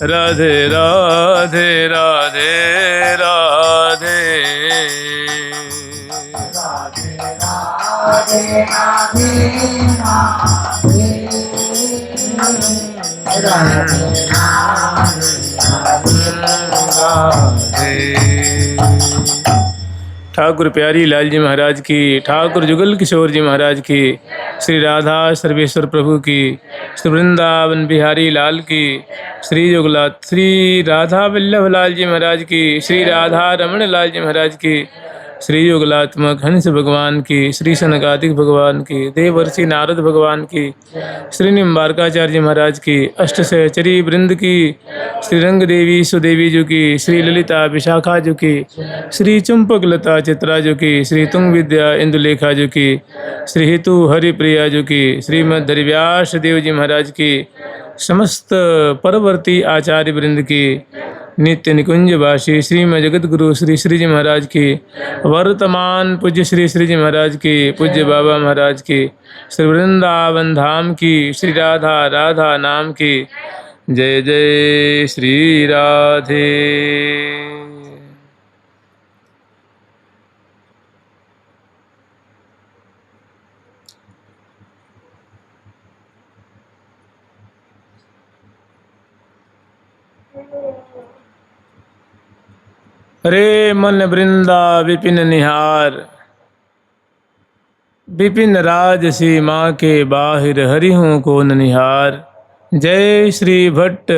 राधे राधे राधे राधे ठाकुर प्यारी लाल जी महाराज की, ठाकुर जुगल किशोर जी महाराज की, श्री राधा सर्वेश्वर प्रभु की, श्री वृंदावन बिहारी लाल की, श्री जुगलात श्री राधा वल्लभ लाल जी महाराज की, श्री राधा रमण लाल जी महाराज की, श्री युगलात्मक हंस भगवान की, श्री सनकादिक भगवान की, देवर्षि नारद भगवान की, श्री निम्बारकाचार्य महाराज की, अष्ट सहचरी वृंद की, श्री रंग देवी सुदेवी जी की, श्री ललिता विशाखा जी की, श्री चंपक लता चित्रा जी की, श्री तुंग विद्या इंदुलेखा जी की, श्री हेतु हरिप्रिया जी की, श्रीमद दरिव्यास देव जी महाराज की, समस्त परवर्ती आचार्य वृंद की, नित्य निकुंजवासी श्रीमद जगत गुरु श्री श्री जी महाराज की, वर्तमान पूज्य श्री श्री जी महाराज की, पूज्य बाबा महाराज की, श्री वृंदावन धाम की, श्री राधा राधा नाम की, जय जय श्री राधे। रे मन वृंदा विपिन निहार, विपिन राज सीमा के बाहिर हरिहूँ को निहार। जय श्री भट्ट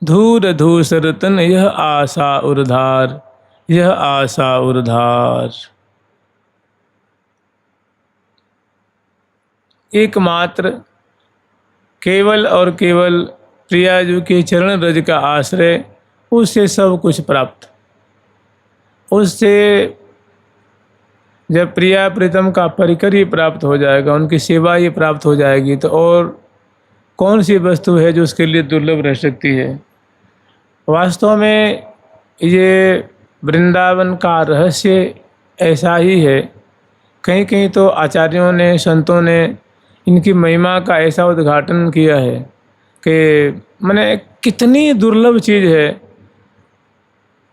धूर धूसर तन यह आशा उर्धार, यह आशा उर्धार। एकमात्र केवल और केवल प्रियाजू के चरण रज का आश्रय, उससे सब कुछ प्राप्त। उससे जब प्रिया प्रीतम का परिकर ही प्राप्त हो जाएगा, उनकी सेवा ही प्राप्त हो जाएगी, तो और कौन सी वस्तु है जो उसके लिए दुर्लभ रह सकती है। वास्तव में ये वृंदावन का रहस्य ऐसा ही है। कहीं कहीं तो आचार्यों ने, संतों ने इनकी महिमा का ऐसा उद्घाटन किया है कि माने कितनी दुर्लभ चीज़ है।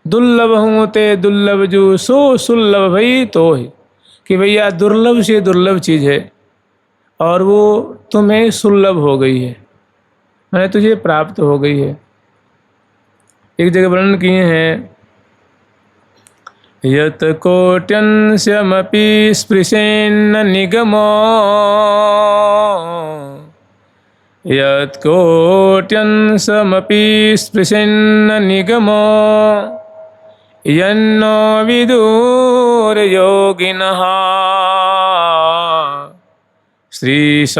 दुर्लभ हूँ ते दुर्लभ जो सो सुलभ भई तो है, कि भैया दुर्लभ से दुर्लभ चीज़ है और वो तुम्हें सुलभ हो गई है, मैंने तुझे प्राप्त हो गई है। एक जगह वर्णन किए हैं, यत कोट्यंस्यमपि स्पृशेन्न निगमो, यत कोट्यंस्यमपि स्पृशेन्न निगमो, यन्नो विदुर योगिनः श्री स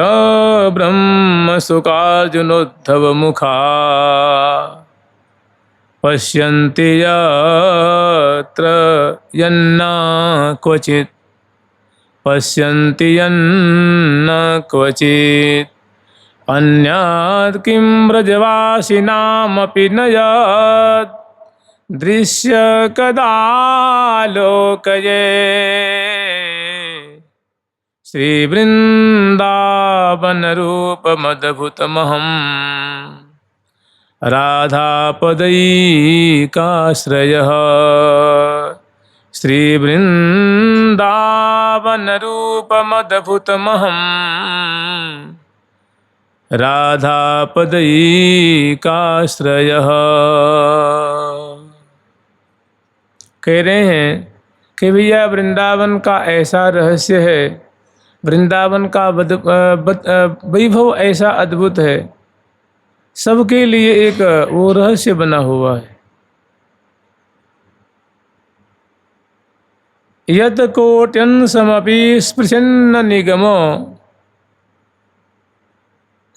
ब्रह्म सुकार्जुनोद्धव मुखा, पश्यन्ति यत्र यन्न क्वचित्, पश्यन्ति यन्न क्वचित्, अन्यात् किं ब्रजवासिनामपि न यत् दृश्य कदा लोकये, श्री वृंदावन रूपमद्भुतमहं राधापदैकाश्रयः, श्री वृंदावन रूपमद्भुतमहं राधापदैकाश्रयः। कह रहे हैं कि भैया वृंदावन का ऐसा रहस्य है, वृंदावन का वैभव ऐसा अद्भुत है, सबके लिए एक वो रहस्य बना हुआ है। यत कोट्यन समपि स्पृशन्न निगमो,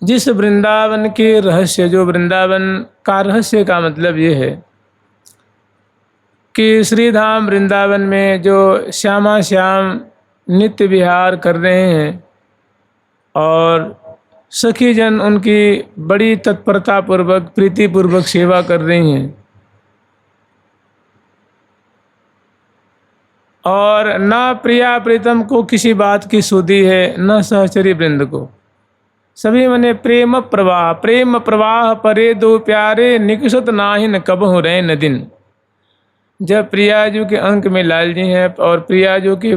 जिस वृंदावन के रहस्य, जो वृंदावन का रहस्य का मतलब ये है कि श्रीधाम वृंदावन में जो श्यामा श्याम नित्य विहार कर रहे हैं और सखी जन उनकी बड़ी तत्परता पूर्वक प्रीति पूर्वक सेवा कर रही हैं, और न प्रिया प्रीतम को किसी बात की सुधि है, न सहचरी वृंद को। सभी मने प्रेम प्रवाह परे दो प्यारे निकसत नाहिन कबहु रैन दिन। जब प्रियाजू के अंक में लाल जी हैं और प्रियाजू के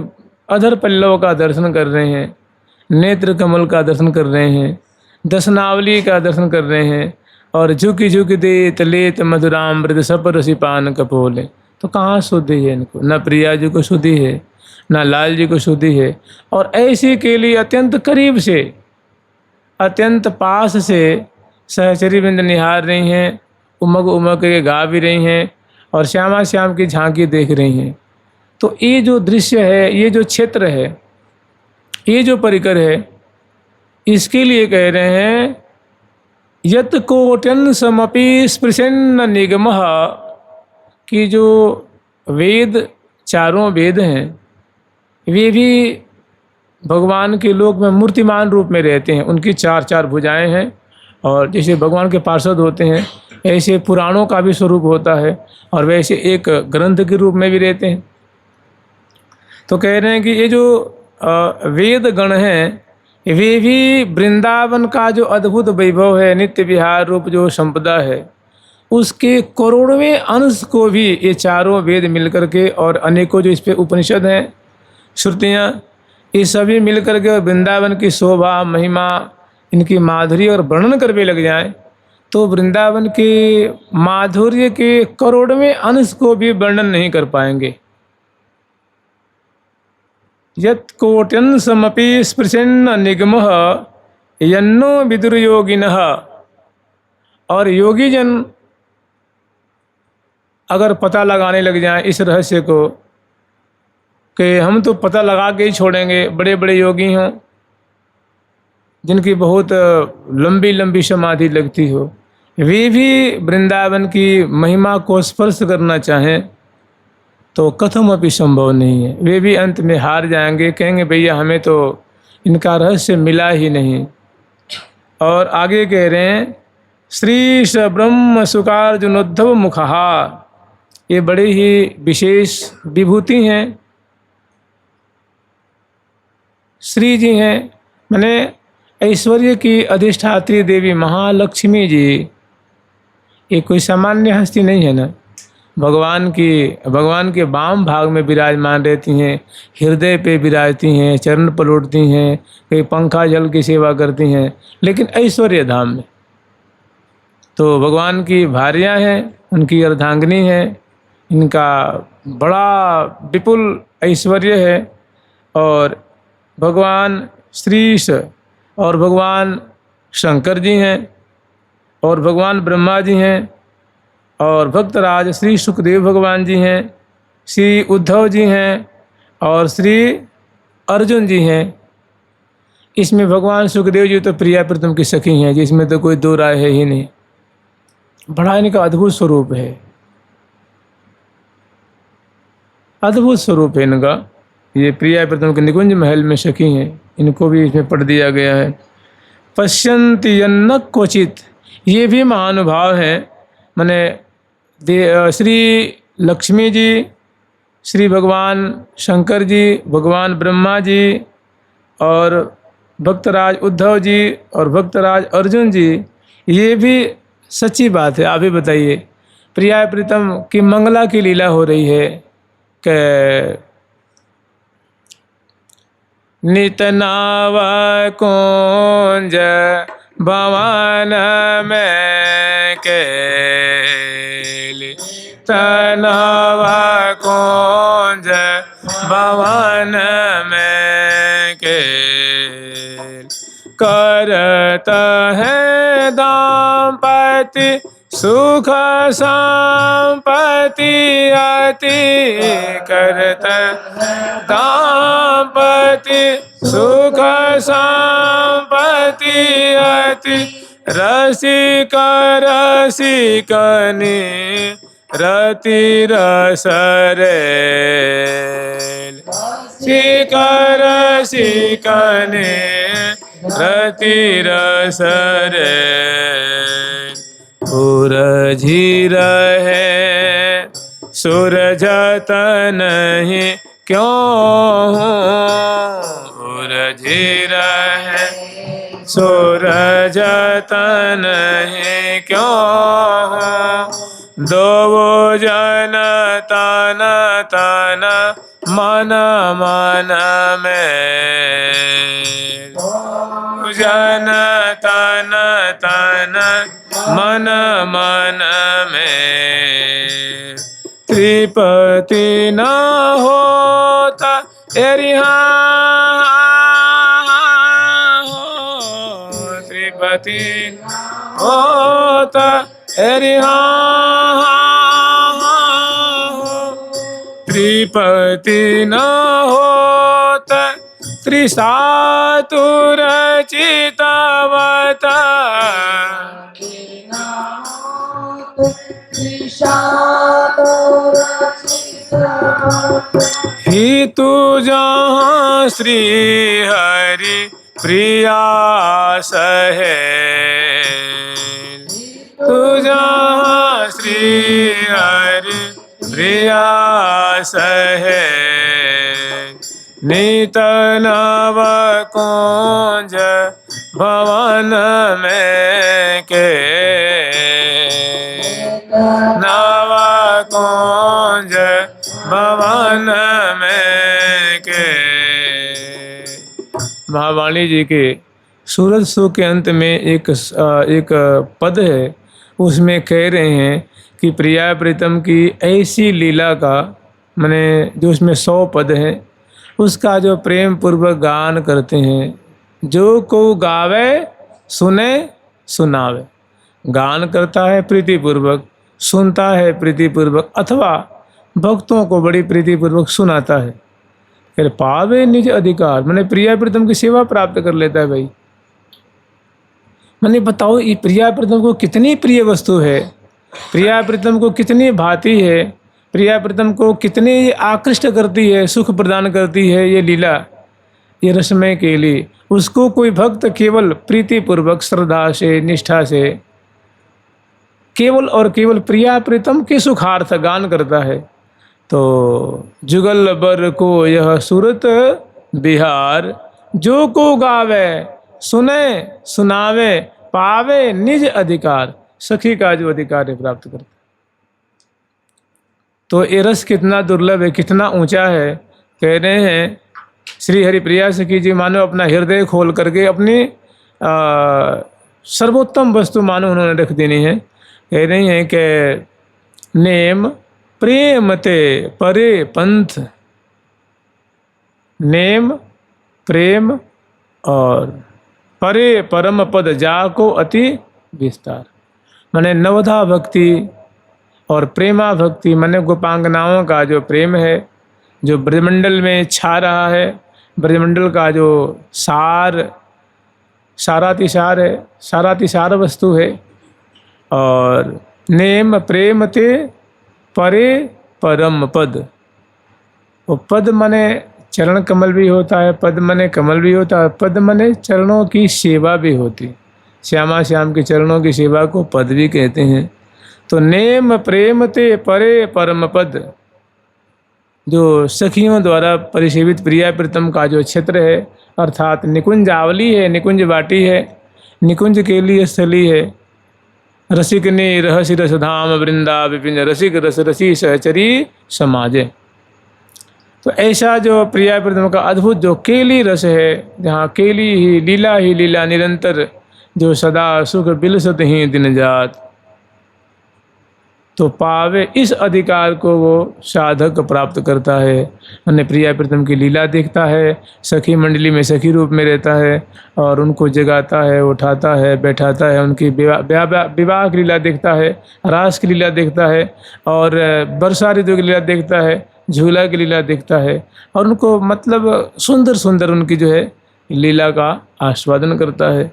अधर पल्लव का दर्शन कर रहे हैं, नेत्र कमल का दर्शन कर रहे हैं, दशनावली का दर्शन कर रहे हैं, और झुकी झुक देत लेत मधुरामृत सप रसिपान कपोले, तो कहाँ शुद्धि है इनको? न प्रियाजू को शुद्धि है, न लाल जी को शुद्धि है। और ऐसे के लिए अत्यंत करीब से, अत्यंत पास से सहचरी बिंद निहार रही हैं, उमग उमग के गा भी रही हैं और श्यामा श्याम की झांकी देख रही हैं। तो ये जो दृश्य है, ये जो क्षेत्र है, ये जो परिकर है, इसके लिए कह रहे हैं यत कोट्यन समपि स्पृशन निगमः, कि जो वेद, चारों वेद हैं, वे भी भगवान के लोक में मूर्तिमान रूप में रहते हैं। उनकी चार चार भुजाएं हैं, और जैसे भगवान के पार्षद होते हैं ऐसे पुराणों का भी स्वरूप होता है, और वैसे एक ग्रंथ के रूप में भी रहते हैं। तो कह रहे हैं कि ये जो वेद गण हैं, वे भी वृंदावन का जो अद्भुत वैभव है, नित्य विहार रूप जो संपदा है, उसके करोड़वें अंश को भी ये चारों वेद मिलकर के, और अनेकों जो इस पे उपनिषद हैं, श्रुतियाँ, ये सभी मिलकर के वृंदावन की शोभा महिमा, इनकी माधुरी और वर्णन करने लग जाएं, तो वृंदावन के माधुर्य के करोड़वें अंश को भी वर्णन नहीं कर पाएंगे। यत कोट्यन समपि स्पृशन्न निगमः यन्नो विदुर योगिनः, और योगी जन अगर पता लगाने लग जाएं इस रहस्य को, कि हम तो पता लगा के ही छोड़ेंगे, बड़े बड़े योगी हों जिनकी बहुत लंबी लंबी समाधि लगती हो, वे भी वृंदावन की महिमा को स्पर्श करना चाहें तो कथम अभी संभव नहीं है। वे भी अंत में हार जाएंगे, कहेंगे भैया हमें तो इनका रहस्य मिला ही नहीं। और आगे कह रहे हैं श्री ब्रह्म सुकार्जुनोद्धव मुखहा, ये बड़े ही विशेष विभूति हैं, श्री जी हैं, माने ऐश्वर्य की अधिष्ठात्री देवी महालक्ष्मी जी। ये कोई सामान्य हस्ती नहीं है ना, भगवान के वाम भाग में विराजमान रहती हैं, हृदय पे विराजती हैं, चरण पलटती हैं, कई पंखा जल की सेवा करती हैं, लेकिन ऐश्वर्य धाम में तो भगवान की भार्या हैं, उनकी अर्धांगिनी हैं, इनका बड़ा विपुल ऐश्वर्य है। और भगवान श्रीश और भगवान शंकर जी हैं, और भगवान ब्रह्मा जी हैं, और भक्तराज श्री सुखदेव भगवान जी हैं, श्री उद्धव जी हैं, और श्री अर्जुन जी हैं। इसमें भगवान सुखदेव जी तो प्रिया प्रीतम की सखी हैं, जिसमें तो कोई दो राय है ही नहीं। बड़ा इनका अद्भुत स्वरूप है, अद्भुत स्वरूप है इनका। ये प्रिया प्रीतम के निकुंज महल में सखी हैं, इनको भी इसमें पढ़ दिया गया है। पश्यन्ति यन्न क्वचित, ये भी महानुभाव हैं, माने श्री लक्ष्मी जी, श्री भगवान शंकर जी, भगवान ब्रह्मा जी, और भक्तराज उद्धव जी और भक्तराज अर्जुन जी, ये भी सच्ची बात है। आप ही बताइए, प्रिया प्रीतम की मंगला की लीला हो रही है कि नित नाव कुंज भवन में केली, तनाव कुंज भवन में केली, करत है दाम्पत्य सुख संपत्ति अति, करत दाम्पत्य सुख संपत्ति अति, रसिक रसिकनि रति रस रेल, रसिक रसिकनि रति रस रेल। उरझी रहे सूरजत नहीं क्यों, उरझी रहे सूरज तन ही क्यों दो जन तन तन मन मन में जन तन तन मन मन में त्रिपति न होता एरिहा त्रिपति होता एरिहा त्रिपति न होता त्रिसातुर चितवत ही तू जहाँ श्री हरि प्रियास है तू जहाँ श्री हरि प्रियास है नित नव कुंज भवन में के नव कुंज भवन में के। महावाणी जी के सूरज सूक्त के अंत में एक पद है, उसमें कह रहे हैं कि प्रिया प्रीतम की ऐसी लीला का माने जो उसमें 100 पद हैं उसका जो प्रेम पूर्वक गान करते हैं, जो को गावे सुने सुनावे। गान करता है प्रीतिपूर्वक, सुनता है प्रीतिपूर्वक, अथवा भक्तों को बड़ी प्रीतिपूर्वक सुनाता है। फिर पावे निज अधिकार माने प्रिया प्रीतम की सेवा प्राप्त कर लेता है। भाई मैंने बताओ ये प्रिया प्रीतम को कितनी प्रिय वस्तु है, प्रिया प्रीतम को कितनी भाती है, प्रिया प्रीतम को कितनी आकृष्ट करती है, सुख प्रदान करती है ये लीला, ये रसमय के लिए। उसको कोई भक्त केवल प्रीतिपूर्वक श्रद्धा से निष्ठा से केवल और केवल प्रिया प्रीतम के सुखार्थ गान करता है। तो जुगल बर को यह सूरत बिहार, जो को गावे सुने सुनावे पावे निज अधिकार। सखी का जो अधिकार है प्राप्त करता। तो ये रस कितना दुर्लभ है, कितना ऊंचा है। कह रहे हैं श्री हरिप्रिया सखी जी मानो अपना हृदय खोल करके अपनी सर्वोत्तम वस्तु मानो उन्होंने रख देनी है। कह रही हैं कि नेम प्रेम ते परे पंथ, नेम प्रेम और परे परम पद जाको अति विस्तार। माने नवधा भक्ति और प्रेमा भक्ति माने गोपांगनाओं का जो प्रेम है, जो ब्रजमंडल में छा रहा है, ब्रजमंडल का जो सारातिसार है, सारातिसार वस्तु है। और नेम प्रेम ते परे परम पद। वो पद माने चरण कमल भी होता है, पद माने कमल भी होता है, पद माने चरणों की सेवा भी होती। श्यामा श्याम के चरणों की सेवा को पद भी कहते हैं। तो नेम प्रेम ते परे परम पद, जो सखियों द्वारा परिसेवित प्रिया प्रीतम का जो क्षेत्र है, अर्थात निकुंजावली है, निकुंज वाटी है, निकुंज के लिए स्थली है। रसिक ने रहसि रस धाम वृंदा विपिन, रसिक रस रसी सहचरी समाजे। तो ऐसा जो प्रिया प्रीतम का अद्भुत जो केली रस है, जहाँ केली ही लीला निरंतर, जो सदा सुख बिलसत ही दिन जात। तो पावे इस अधिकार को वो साधक प्राप्त करता है। अन्य प्रिया प्रीतम की लीला देखता है, सखी मंडली में सखी रूप में रहता है और उनको जगाता है, उठाता है, बैठाता है, उनकी विवाह की लीला देखता है, रास की लीला देखता है और वर्षा ऋतु की लीला देखता है, झूला की लीला देखता है और उनको मतलब सुंदर सुंदर उनकी जो है लीला का आस्वादन करता है।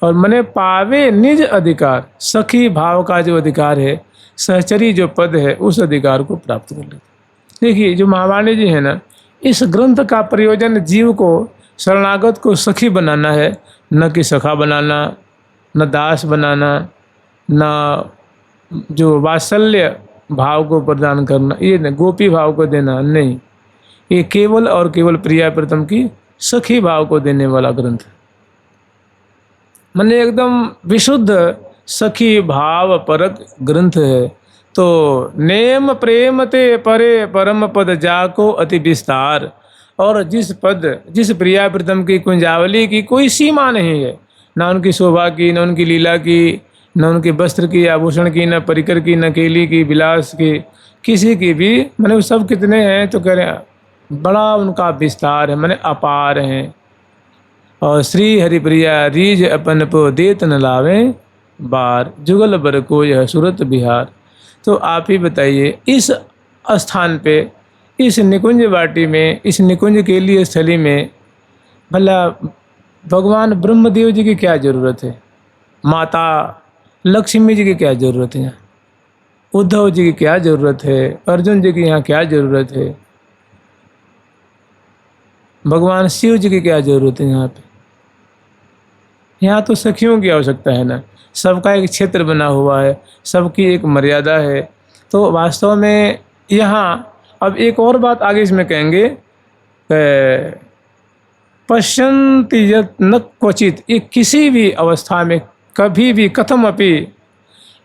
और मने पावे निज अधिकार, सखी भाव का जो अधिकार है, सहचरी जो पद है, उस अधिकार को प्राप्त कर लेते। देखिए जो महावाणी जी है ना, इस ग्रंथ का प्रयोजन जीव को शरणागत को सखी बनाना है, न कि सखा बनाना, न दास बनाना, न जो वात्सल्य भाव को प्रदान करना, ये न गोपी भाव को देना नहीं। ये केवल और केवल प्रिया प्रीतम की सखी भाव को देने वाला ग्रंथ है। माने एकदम विशुद्ध सखी भाव परक ग्रंथ है। तो नेम प्रेम ते परे परम पद जाको अति विस्तार। और जिस प्रिया प्रीतम की कुंजावली की कोई सीमा नहीं है, ना उनकी शोभा की, न उनकी लीला की, न उनके वस्त्र की, आभूषण की, न परिकर की, न केली की, विलास की, किसी की भी। मैंने वो सब कितने हैं तो कह रहे हैं बड़ा उनका विस्तार है, मैंने अपार हैं। और श्री हरिप्रिया रीझ अपन पो देत न लावे बार, जुगल बर को यह सूरत बिहार। तो आप ही बताइए, इस स्थान पे, इस निकुंज वाटी में, इस निकुंज के लिए स्थली में भला भगवान ब्रह्मदेव जी की क्या जरूरत है, माता लक्ष्मी जी की क्या जरूरत है, उद्धव जी की क्या जरूरत है, अर्जुन जी की यहाँ क्या जरूरत है, भगवान शिव जी की क्या जरूरत है यहाँ पे। यहाँ तो सखियों की आवश्यकता है ना, सबका एक क्षेत्र बना हुआ है, सबकी एक मर्यादा है। तो वास्तव में यहाँ अब एक और बात आगे इसमें कहेंगे, पश्यन्ति यत् न क्वचित, ये किसी भी अवस्था में कभी भी कथम अपि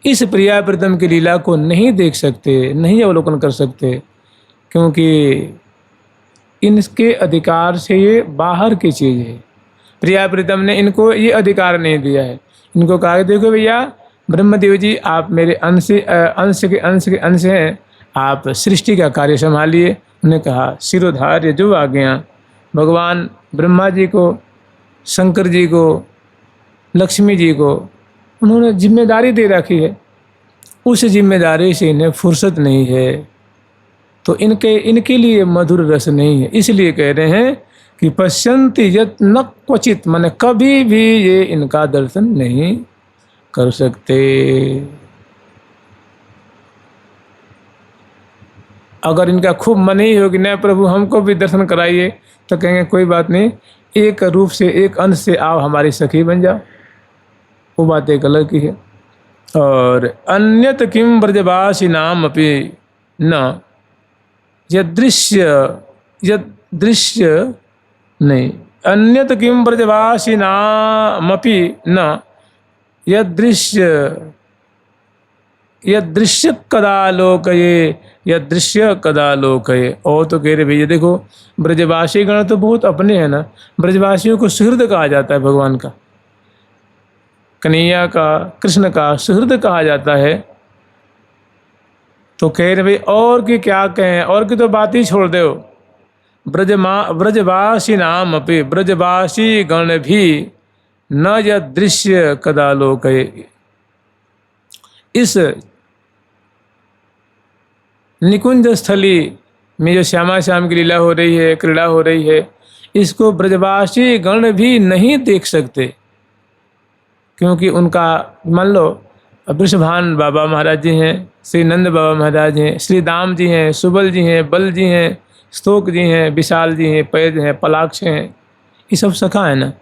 इस प्रिया प्रीतम की लीला को नहीं देख सकते, नहीं अवलोकन कर सकते, क्योंकि इनके अधिकार से ये बाहर की चीज़ है। प्रिया प्रीतम ने इनको ये अधिकार नहीं दिया है। इनको कहा देखो भैया ब्रह्मदेव जी, आप मेरे अंश हैं, आप सृष्टि का कार्य संभालिए। उन्हें कहा शिरोधार्य जो आज्ञा। भगवान ब्रह्मा जी को, शंकर जी को, लक्ष्मी जी को उन्होंने जिम्मेदारी दे रखी है, उस जिम्मेदारी से इन्हें फुर्सत नहीं है। तो इनके लिए मधुर रस नहीं है, इसलिए कह रहे हैं कि पश्यन्ति यत् न क्वचित, माने कभी भी ये इनका दर्शन नहीं कर सकते। अगर इनका खूब मन ही हो कि नहीं प्रभु हमको भी दर्शन कराइए, तो कहेंगे कोई बात नहीं, एक रूप से, एक अंश से आओ हमारी सखी बन जाओ, वो बात एक अलग की है। और अन्यत किम ब्रजवासी नाम अपि न यदृश्य नहीं, अन्यत किम ब्रजवासी नामपि न यदृश्य कदा लोकये, यदृश्य कदा लोकये। और तो कह रहे भैया देखो, ब्रजवासी गण तो बहुत अपने हैं ना, ब्रजवासियों को सुहृद कहा जाता है, भगवान का, कन्हैया का, कृष्ण का सुहृद कहा जाता है। तो कह रहे भाई और की क्या कहें, और की तो बात ही छोड़ दो। ब्रजवासी नाम अपि, ब्रजवासी गण भी न यदृश्य कदा लोकये। इस निकुंज स्थली में जो श्यामा श्याम की लीला हो रही है, क्रीड़ा हो रही है, इसको ब्रजवासी गण भी नहीं देख सकते, क्योंकि उनका मान लो वृषभान बाबा महाराज जी हैं, श्री नंद बाबा महाराज हैं, श्री दाम जी हैं, सुबल जी हैं, बल जी हैं, स्तोक जी हैं, विशाल जी हैं, पैद हैं, पलाक्ष हैं, ये सब सखा है ना।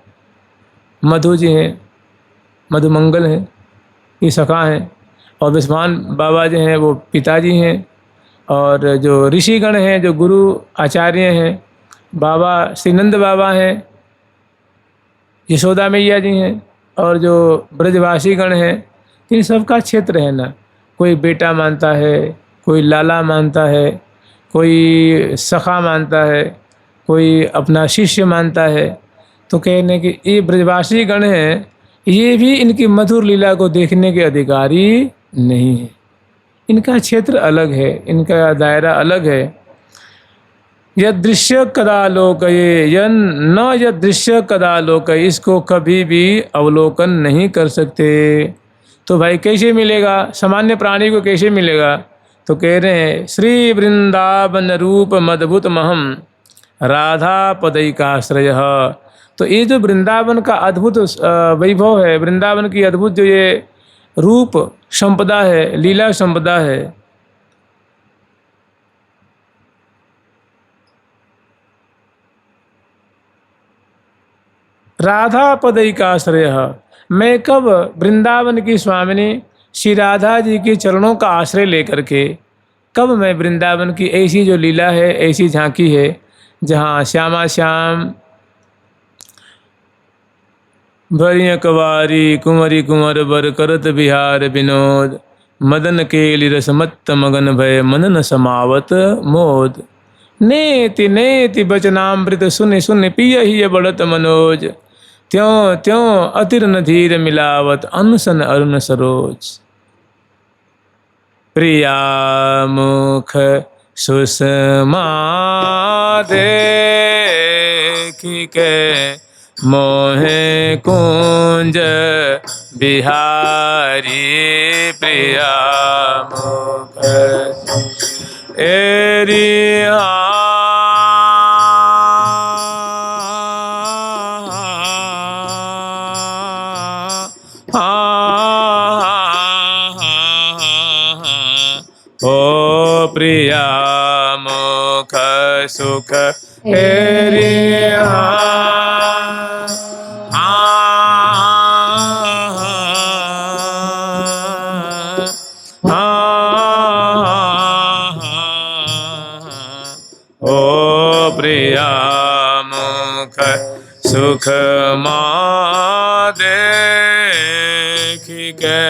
मधु जी हैं, मधुमंगल हैं, ये सखा हैं। और विश्वान बाबा जो हैं वो पिताजी हैं। और जो ऋषिगण हैं, जो गुरु आचार्य हैं, बाबा श्रीनंद बाबा हैं, यशोदा मैया जी हैं, और जो ब्रजवासी गण हैं, इन सब का क्षेत्र है ना। कोई बेटा मानता है, कोई लाला मानता है, कोई सखा मानता है, कोई अपना शिष्य मानता है। तो कहने कि ये ब्रजवासी गण हैं, ये भी इनकी मधुर लीला को देखने के अधिकारी नहीं है। इनका क्षेत्र अलग है, इनका दायरा अलग है। यदृश्य कदा लोकये, न यदृश्य कदा लोकये, इसको कभी भी अवलोकन नहीं कर सकते। तो भाई कैसे मिलेगा, सामान्य प्राणी को कैसे मिलेगा? तो कह रहे हैं श्री वृंदावन रूप मद्भुत महम राधा पदैकाश्रय। तो ये जो वृंदावन का अद्भुत वैभव है, वृंदावन की अद्भुत जो ये रूप संपदा है, लीला संपदा है, राधा पदैकाश्रय। मैं कब वृंदावन की स्वामिनी श्री राधा जी के चरणों का आश्रय लेकर के, कब मैं वृंदावन की ऐसी जो लीला है, ऐसी झांकी है, जहाँ श्यामा श्याम भरिय कवारी कुंवरी कुंवर बर करत बिहार विनोद। मदन केलि रस मत्त मगन भय मन न समावत मोद। नेति नेति बचनामृत सुनि सुनि पियहि बढ़त मनोज। त्यों त्यों अतिर न धीर मिलावत अनसन अरुण सरोज। प्रिया मुख सुषमा देखि के मोहे कुंज बिहारी। प्रिया मुख एरिया ओ प्रिया मुख सुख एरिया ओ प्रिया मुख सुख माँ देखि के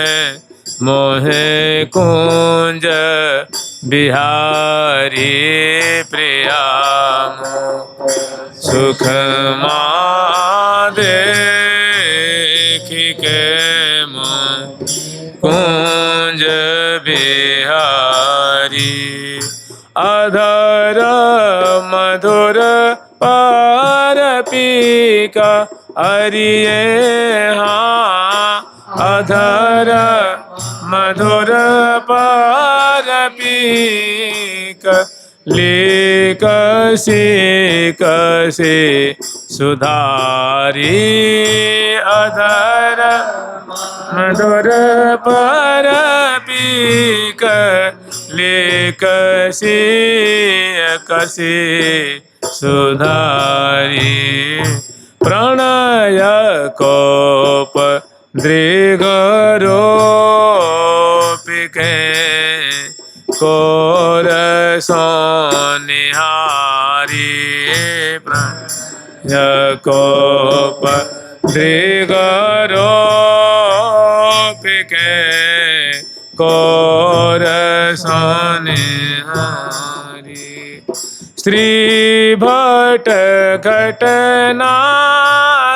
मोहे कुंज बिहारी। प्रिया सुख माँ देखि के मोहे कुंज बिहारी। अधर मधुर पार पीका अरिये हाँ। अधर मधुर पार पीक लेकसी कसे सुधारी। अधर मधुर पार पीक लेकसी कसे सुधारी। प्रणय कोप दृगरोपिके कोर सोनिहारी। प्रणय कोप दृगरोपिके कोर सोनिहारी। श्री भट घटना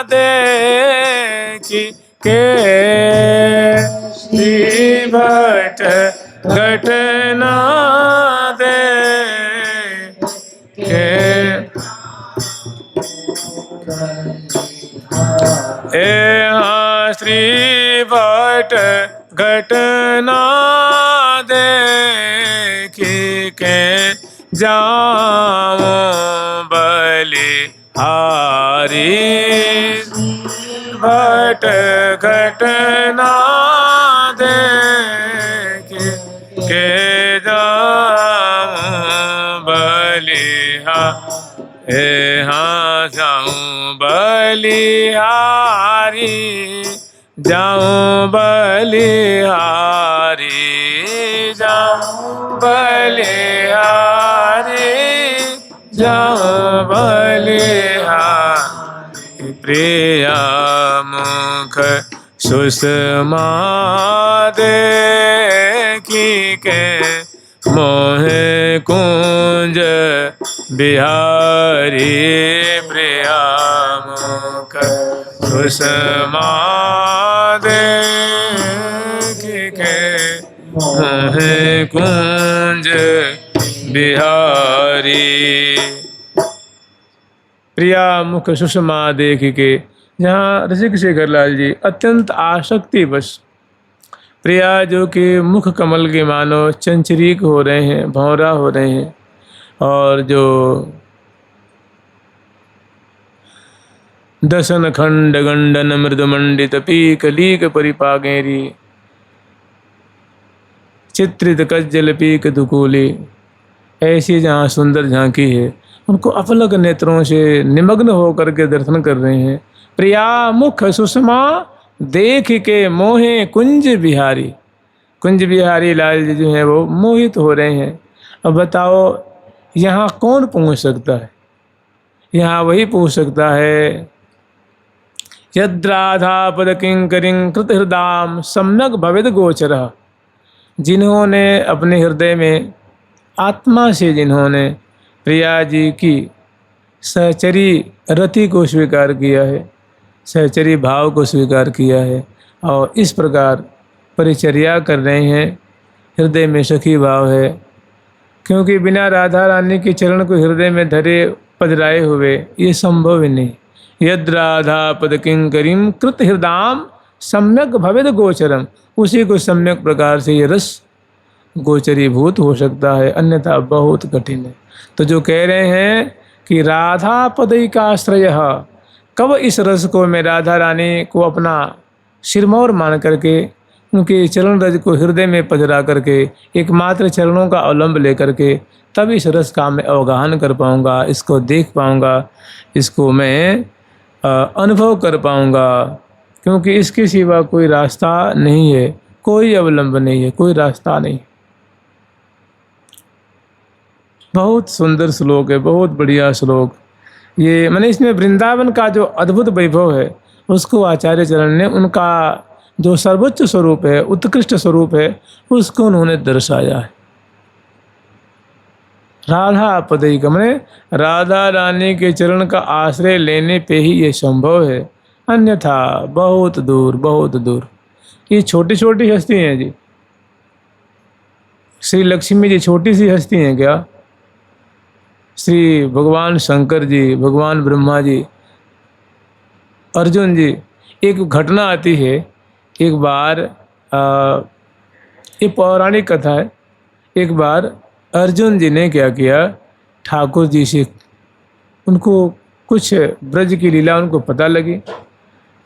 देखि के श्री भट घटना देखि श्री भट घटना देखि के जाऊं बलिहारी। भट घटना देखि के जाऊं बलिहारी। हाँ जाऊं बलिहारी जाऊं बलिहारी जाऊं बलिहारी जाऊं बलिहारी। प्रिया मुख सुषमा देखि के मोहे कुंज बिहारी। प्रिया मुख सुषमा देखि के मोहे कुंज बिहारी। प्रिया मुख सुषमा देख के, यहाँ रसिक शेखरलाल जी अत्यंत आसक्तिवश प्रिया जो कि मुख कमल के मानो चंचरीक हो रहे हैं, भौरा हो रहे हैं, और जो दसन खंड गंडन मृद मंडित पीक लीक परिपागेरी चित्रित कज्जल पीक दुकूली, ऐसी जहाँ सुंदर झांकी है, उनको अपलक नेत्रों से निमग्न होकर के दर्शन कर रहे हैं। प्रिया मुख सुषमा देख के मोहे कुंज बिहारी। कुंज बिहारी लाल जी जो हैं वो मोहित हो रहे हैं। अब बताओ यहाँ कौन पहुँच सकता है? यहाँ वही पहुँच सकता है यद्राधा किंकरिं कृत हृदाम सम्यक भवेद गोचरः। जिन्होंने अपने हृदय में आत्मा से जिन्होंने प्रिया जी की सहचरी रति को स्वीकार किया है, सहचरी भाव को स्वीकार किया है और इस प्रकार परिचर्या कर रहे हैं, हृदय में सखी भाव है। क्योंकि बिना राधा रानी के चरण को हृदय में धरे पधराए हुए ये संभव ही नहीं। यद राधा पद किंकरीम कृत हृदाम सम्यक भवेद गोचरम, उसी को सम्यक प्रकार से ये रस गोचरीभूत हो सकता है, अन्यथा बहुत कठिन है। तो जो कह रहे हैं कि राधा पदैकाश्रय, कब इस रस को मैं राधा रानी को अपना सिरमौर मान करके उनके चरण रज को हृदय में पधरा करके एकमात्र चरणों का अवलंब लेकर के तब इस रस का मैं अवगाहन कर पाऊँगा, इसको देख पाऊँगा, इसको मैं अनुभव कर पाऊँगा। क्योंकि इसके सिवा कोई रास्ता नहीं है, कोई अवलंब नहीं है, कोई रास्ता नहीं। बहुत सुंदर श्लोक है, बहुत बढ़िया श्लोक। ये मैंने इसमें वृंदावन का जो अद्भुत वैभव है उसको आचार्य चरण ने उनका जो सर्वोच्च स्वरूप है, उत्कृष्ट स्वरूप है, उसको उन्होंने दर्शाया है। राधा पदैक मैंने राधा रानी के चरण का आश्रय लेने पे ही ये संभव है, अन्यथा बहुत दूर बहुत दूर। ये छोटी छोटी हस्ती हैं जी। श्री लक्ष्मी जी छोटी सी हस्ती हैं क्या? श्री भगवान शंकर जी, भगवान ब्रह्मा जी, अर्जुन जी। एक घटना आती है, एक बार ये पौराणिक कथा है। एक बार अर्जुन जी ने क्या किया, ठाकुर जी से उनको कुछ ब्रज की लीला उनको पता लगी,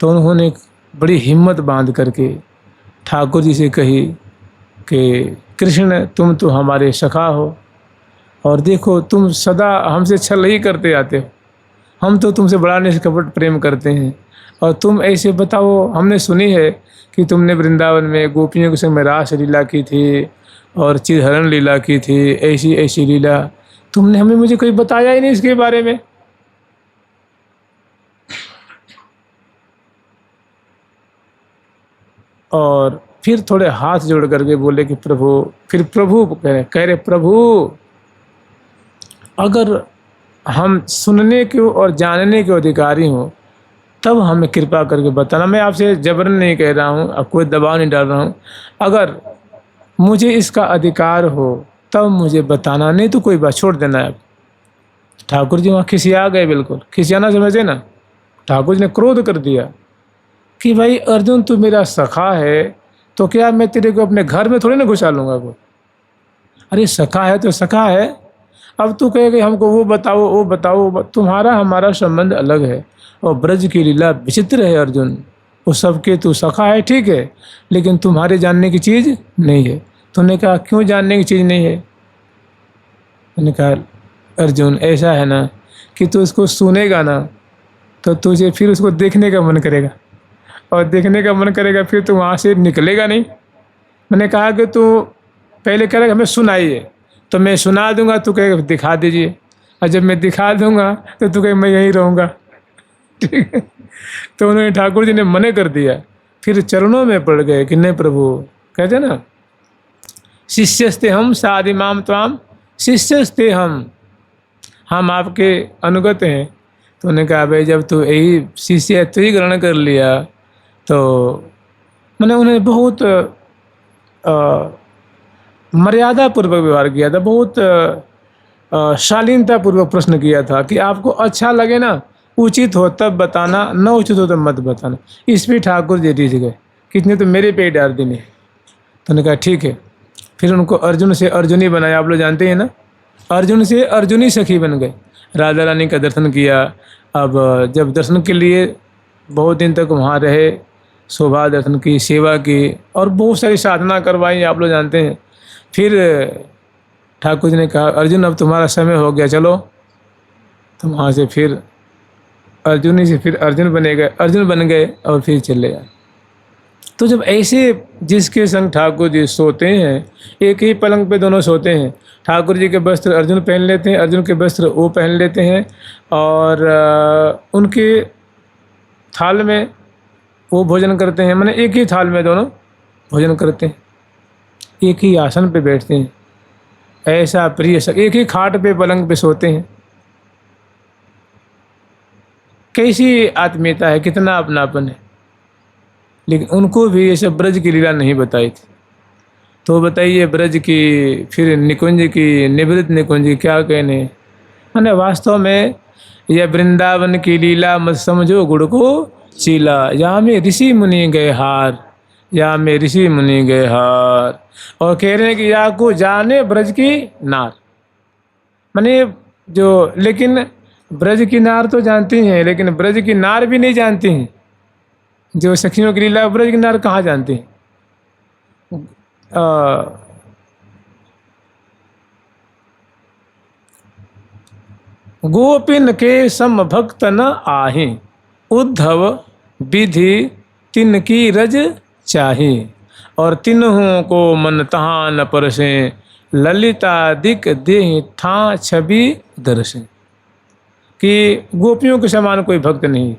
तो उन्होंने बड़ी हिम्मत बांध करके ठाकुर जी से कही कि कृष्ण तुम तो हमारे सखा हो और देखो तुम सदा हमसे छल ही करते आते हो, हम तो तुमसे बड़ा निष्कपट प्रेम करते हैं और तुम ऐसे बताओ, हमने सुनी है कि तुमने वृंदावन में गोपियों के संग में रास लीला की थी और चिरहरण लीला की थी, ऐसी ऐसी लीला तुमने हमें मुझे कोई बताया ही नहीं इसके बारे में। और फिर थोड़े हाथ जोड़ करके बोले कि प्रभु, फिर प्रभु कह रहे प्रभु अगर हम सुनने के और जानने के अधिकारी हों तब हमें कृपा करके बताना। मैं आपसे जबरन नहीं कह रहा हूँ, अब कोई दबाव नहीं डाल रहा हूँ। अगर मुझे इसका अधिकार हो तब मुझे बताना, नहीं तो कोई बात छोड़ देना है। ठाकुर जी वहाँ खिसिया गए, बिल्कुल खिसियाना समझे ना। ठाकुर जी ने क्रोध कर दिया कि भाई अर्जुन तू मेरा सखा है तो क्या मैं तेरे को अपने घर में थोड़ी ना घुसा लूँगा कोई। अरे सखा है तो सखा है, अब तू कहे कि हमको वो बताओ वो बताओ, तुम्हारा हमारा संबंध अलग है और ब्रज की लीला विचित्र है अर्जुन। वो सबके तू सखा है ठीक है, लेकिन तुम्हारे जानने की चीज़ नहीं है। तूने कहा क्यों जानने की चीज़ नहीं है? मैंने कहा अर्जुन ऐसा है ना कि तू इसको सुनेगा ना तो तुझे फिर उसको देखने का मन करेगा और देखने का मन करेगा फिर तू वहाँ से निकलेगा नहीं। मैंने कहा कि तू पहले कह रहा हमें सुनाइए, तो मैं सुना दूंगा, तू कहेगा दिखा दीजिए, और जब मैं दिखा दूंगा तो तू कहे मैं यहीं रहूँगा, ठीक है। तो उन्होंने ठाकुर जी ने मने कर दिया, फिर चरणों में पड़ गए कि नहीं प्रभु, कहते ना शिष्यस्ते हम सादिमाम त्वाम शिष्यस्ते हम आपके अनुगत हैं। तो उन्होंने कहा भाई जब तू यही शिष्य है तो ही ग्रहण कर लिया। तो मैंने उन्हें बहुत मर्यादा पूर्वक व्यवहार किया था, बहुत शालीनता पूर्वक प्रश्न किया था कि आपको अच्छा लगे ना, उचित हो तब बताना, न उचित हो तब मत बताना। इस पर ठाकुर जी रिझ गए, कितने तो मेरे पे डाल देने। तो उन्होंने कहा ठीक है। फिर उनको अर्जुन से अर्जुनी बनाया, आप लोग जानते हैं ना, अर्जुन से अर्जुनी सखी बन गए। राधा रानी का दर्शन किया। अब जब दर्शन के लिए बहुत दिन तक वहाँ रहे, शोभा दर्शन की, सेवा की और बहुत सारी साधना करवाई, आप लोग जानते हैं। फिर ठाकुर जी ने कहा अर्जुन अब तुम्हारा समय हो गया, चलो। तो वहाँ से फिर अर्जुन से फिर अर्जुन बन गए और फिर चले गए। तो जब ऐसे जिसके संग ठाकुर जी सोते हैं, एक ही पलंग पे दोनों सोते हैं, ठाकुर जी के वस्त्र अर्जुन पहन लेते हैं, अर्जुन के वस्त्र वो पहन लेते हैं और उनके थाल में वो भोजन करते हैं, मैंने एक ही थाल में दोनों भोजन करते हैं, एक ही आसन पे बैठते हैं, ऐसा प्रिय एक ही खाट पे पलंग पे सोते हैं। कैसी आत्मीयता है, कितना अपनापन है। लेकिन उनको भी ये सब ब्रज की लीला नहीं बताई थी। तो बताइए ब्रज की, फिर निकुंज की, निवृत्त निकुंज की क्या कहने। मैंने वास्तव में यह वृंदावन की लीला मत समझो गुड़ को चीला, यहाँ में ऋषि मुनि गए हार, यहाँ में ऋषि मुनि गए हार। और कह रहे हैं कि या को जाने ब्रज की नार, माने जो, लेकिन ब्रज की नार तो जानती हैं, लेकिन ब्रज की नार भी नहीं जानती हैं। जो सखियों की लीला ब्रज की नार कहाँ जानती हैं। गोपिन के सम भक्त न आहे, उद्धव विधि तिनकी रज चाहे। और तिन्हों को मन तहाँ न परसे, ललिता दिक देह था छवि दर्शे। कि गोपियों के समान कोई भक्त नहीं,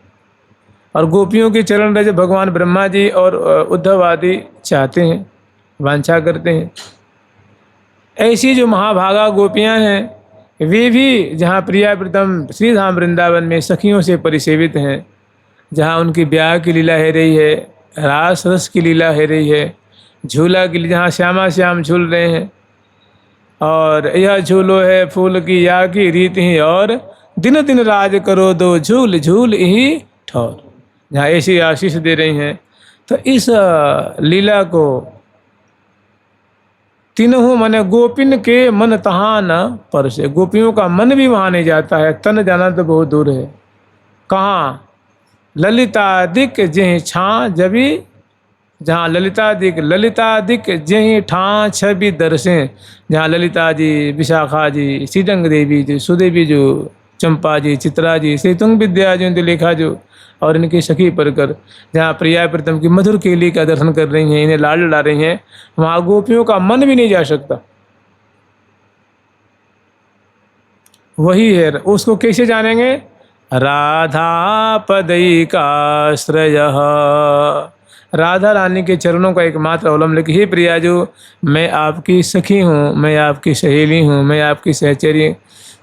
और गोपियों के चरण रज भगवान ब्रह्मा जी और उद्धव आदि चाहते हैं, वांछा करते हैं। ऐसी जो महाभागा गोपियां हैं वे भी जहाँ प्रिया प्रीतम श्री धाम वृंदावन में सखियों से परिसेवित हैं, जहाँ उनकी ब्याह की लीला है रही है, रास रस की लीला है रही है, झूला की जहाँ श्यामा श्याम झूल रहे हैं, और यह झूलो है फूल की या की रीत ही, और दिन दिन राज करो दो झूल झूल ही ठौर, जहाँ ऐसी आशीष दे रही हैं। तो इस लीला को तीनों माने गोपिन के मन तहाँ न परसे, गोपियों का मन भी वहाँ नहीं जाता है, तन जाना तो बहुत दूर है। कहाँ, ललितादिक जेहि छाँ जबी, जहाँ ललितादिक जेहि ठाँ छवि दर्शें, जहाँ ललिता जी, विशाखा जी, सीतंग देवी जी, सुदेवी जो, चंपा जी, चित्रा जी, श्रीतुंग विद्या जी, लेखा जो, और इनकी सखी परकर, जहाँ प्रिया प्रीतम की मधुर केली का दर्शन कर रही हैं, इन्हें लाड लड़ा रही हैं, वहाँ गोपियों का मन भी नहीं जा सकता। वही है, उसको कैसे जानेंगे। राधा पदैकाश्रय, राधा रानी के चरणों का एकमात्र अवलंबन। कि हे प्रिया जो, मैं आपकी सखी हूँ, मैं आपकी सहेली हूँ, मैं आपकी सहचरी।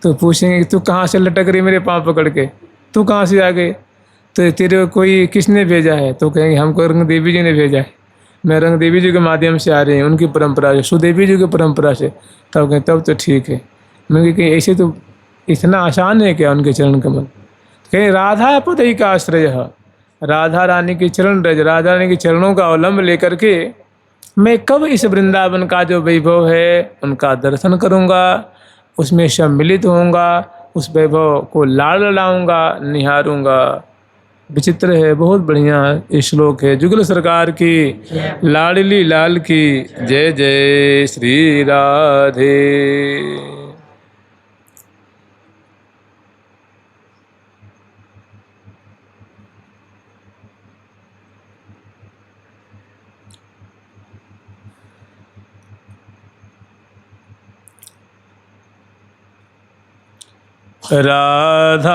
तो पूछेंगे तू कहाँ से लटक रही मेरे पाँव पकड़ के, तू कहाँ से आ गई, तो तेरे कोई किसने भेजा है। तो कहेंगे हमको रंग देवी जी ने भेजा है, मैं रंग देवी जी के माध्यम से आ रही हूँ, उनकी परंपरा से, सुदेवी जी की परंपरा से। तब कहें तब तो ठीक है। मैं कहीं ऐसे तो इतना आसान है क्या उनके चरण कमल। कहीं राधा पदई का आश्रय, राधा रानी के चरण रज, राधा रानी के चरणों का अवलंब लेकर के मैं कब इस वृंदावन का जो वैभव है उनका दर्शन करूँगा, उसमें सम्मिलित होऊंगा, उस वैभव को लाड़ लाऊंगा, निहारूंगा। विचित्र है, बहुत बढ़िया श्लोक है। जुगल सरकार की लाडली लाल की जय जय श्री राधे। राधा